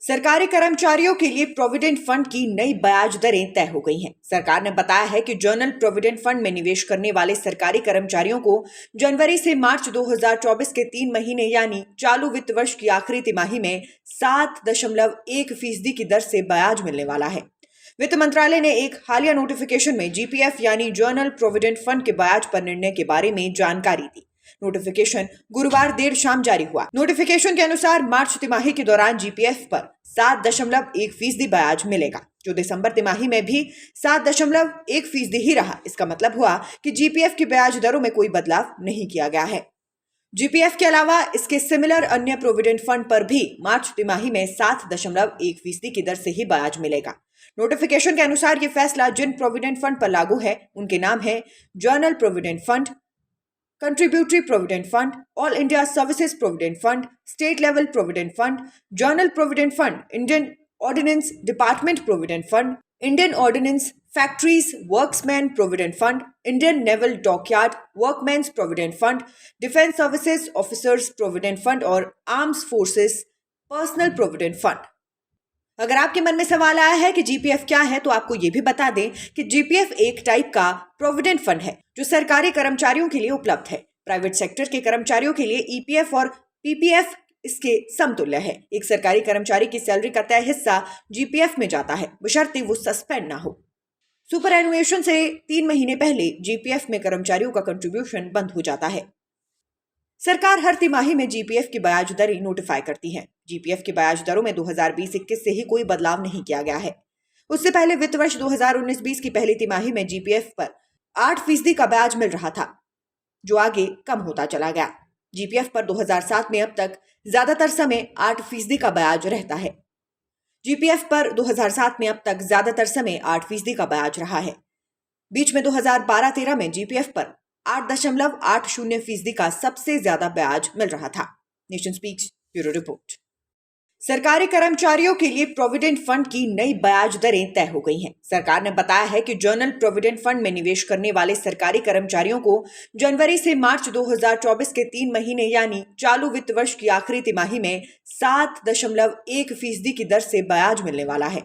सरकारी कर्मचारियों के लिए प्रोविडेंट फंड की नई ब्याज दरें तय हो गई हैं। सरकार ने बताया है कि जनरल प्रोविडेंट फंड में निवेश करने वाले सरकारी कर्मचारियों को जनवरी से मार्च 2024 के 3 महीने यानी चालू वित्त वर्ष की आखिरी तिमाही में 7.1% की दर से ब्याज मिलने वाला है। वित्त मंत्रालय ने एक हालिया नोटिफिकेशन में जीपीएफ यानी जनरल प्रोविडेंट फंड के ब्याज पर निर्णय के बारे में जानकारी दी। नोटिफिकेशन गुरुवार देर शाम जारी हुआ। नोटिफिकेशन के अनुसार मार्च तिमाही के दौरान जीपीएफ पर 7.1% ब्याज मिलेगा, जो दिसंबर तिमाही में भी 7.1% ही रहा। इसका मतलब हुआ कि जीपीएफ की ब्याज दरों में कोई बदलाव नहीं किया गया है। जीपीएफ के अलावा इसके सिमिलर अन्य प्रोविडेंट फंड पर भी मार्च तिमाही में 7.1% की दर से ही ब्याज मिलेगा। नोटिफिकेशन के अनुसार ये फैसला जिन प्रोविडेंट फंड पर लागू है उनके नाम है general provident fund, contributory provident fund, all India services provident fund, state level provident fund, general provident fund, Indian ordnance department provident fund, Indian ordnance factories worksman provident fund, Indian naval dockyard workman's provident fund, defence services officers provident fund और arms forces personnel provident fund. अगर आपके मन में सवाल आया है कि GPF क्या है, तो आपको यह भी बता दें कि जीपीएफ एक टाइप का प्रोविडेंट फंड है जो सरकारी कर्मचारियों के लिए उपलब्ध है। प्राइवेट सेक्टर के कर्मचारियों के लिए ईपीएफ और पीपीएफ इसके समतुल्य है। एक सरकारी कर्मचारी की सैलरी का तय हिस्सा जीपीएफ में जाता है, बशर्ते वो सस्पेंड ना हो। सुपर एनुएशन से 3 महीने पहले जीपीएफ में कर्मचारियों का कंट्रीब्यूशन बंद हो जाता है। सरकार हर तिमाही में जीपीएफ की ब्याज दरें नोटिफाई करती है। जीपीएफ की ब्याज दरों में 2020-21 से ही कोई बदलाव नहीं किया गया है। उससे पहले वित्त वर्ष 2019-20 की पहली तिमाही में जीपीएफ पर 8% का ब्याज मिल रहा था, जो आगे कम होता चला गया। जीपीएफ पर 2007 में अब तक ज्यादातर समय 8% का ब्याज रहता है। जीपीएफ पर 2007 में अब तक ज्यादातर समय 8% का ब्याज रहा है। बीच में 2012-13 में जीपीएफ पर 8.80% का सबसे ज्यादा ब्याज मिल रहा था। Nation speaks bureau report. सरकारी कर्मचारियों के लिए प्रोविडेंट फंड की नई ब्याज दरें तय हो गई हैं। सरकार ने बताया है कि जनरल प्रोविडेंट फंड में निवेश करने वाले सरकारी कर्मचारियों को जनवरी से मार्च 2024 के 3 महीने यानी चालू वित्त वर्ष की आखिरी तिमाही में 7.1% की दर से ब्याज मिलने वाला है।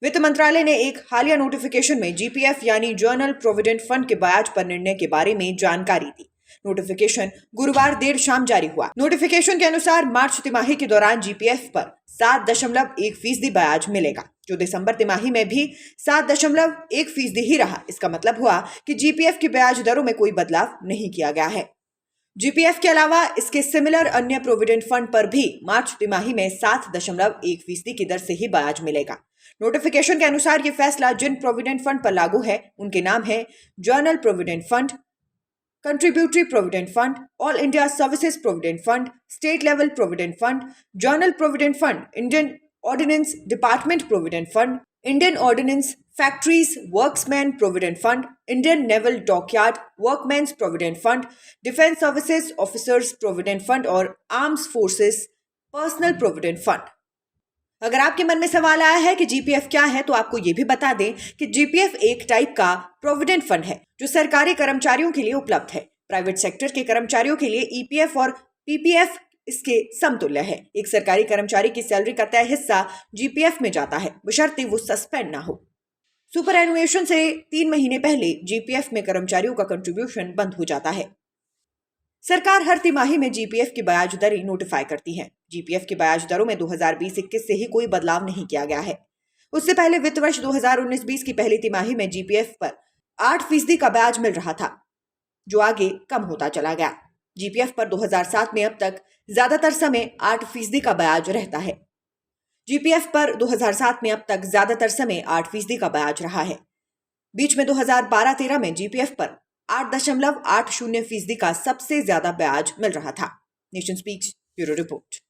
वित्त मंत्रालय ने एक हालिया नोटिफिकेशन में जीपीएफ यानी जनरल प्रोविडेंट फंड के ब्याज पर निर्णय के बारे में जानकारी दी। नोटिफिकेशन गुरुवार देर शाम जारी हुआ। नोटिफिकेशन के अनुसार मार्च तिमाही के दौरान जीपीएफ पर 7.1% ब्याज मिलेगा, जो दिसंबर तिमाही में भी 7.1% ही रहा। इसका मतलब हुआ कि जीपीएफ की ब्याज दरों में कोई बदलाव नहीं किया गया है। जीपीएफ के अलावा इसके सिमिलर अन्य प्रोविडेंट फंड पर भी मार्च तिमाही में 7.1% की दर से ही ब्याज मिलेगा। नोटिफिकेशन के अनुसार ये फैसला जिन प्रोविडेंट फंड पर लागू है उनके नाम है general provident fund, contributory provident fund, all India services provident fund, state level provident fund, general provident fund, Indian ordnance department provident fund, Indian ordnance factories worksman provident fund, Indian naval dockyard workman's provident fund, defence services officers provident fund और arms forces personnel provident fund. अगर आपके मन में सवाल आया है कि GPF क्या है, तो आपको यह भी बता दें कि जीपीएफ एक टाइप का प्रोविडेंट फंड है जो सरकारी कर्मचारियों के लिए उपलब्ध है। प्राइवेट सेक्टर के कर्मचारियों के लिए ईपीएफ और पीपीएफ इसके समतुल्य है। एक सरकारी कर्मचारी की सैलरी का तय हिस्सा जीपीएफ में जाता है, बशर्ते वो सस्पेंड ना हो। सुपर एनुएशन से 3 महीने पहले जीपीएफ में कर्मचारियों का कंट्रीब्यूशन बंद हो जाता है। सरकार हर तिमाही में जीपीएफ की ब्याज दरें नोटिफाई करती है। जीपीएफ की ब्याज दरों में 2020-21 से ही कोई बदलाव नहीं किया गया है। उससे पहले वित्त वर्ष 2019-20 की पहली तिमाही में जीपीएफ पर 8% का ब्याज मिल रहा था, जो आगे कम होता चला गया। जीपीएफ पर 2007 में अब तक ज्यादातर समय 8% का ब्याज रहता है। जीपीएफ पर 2007 में अब तक ज्यादातर समय 8% का ब्याज रहा है। बीच में 2012-13 में जीपीएफ पर 8.80% का सबसे ज्यादा ब्याज मिल रहा था। Nation speaks bureau report.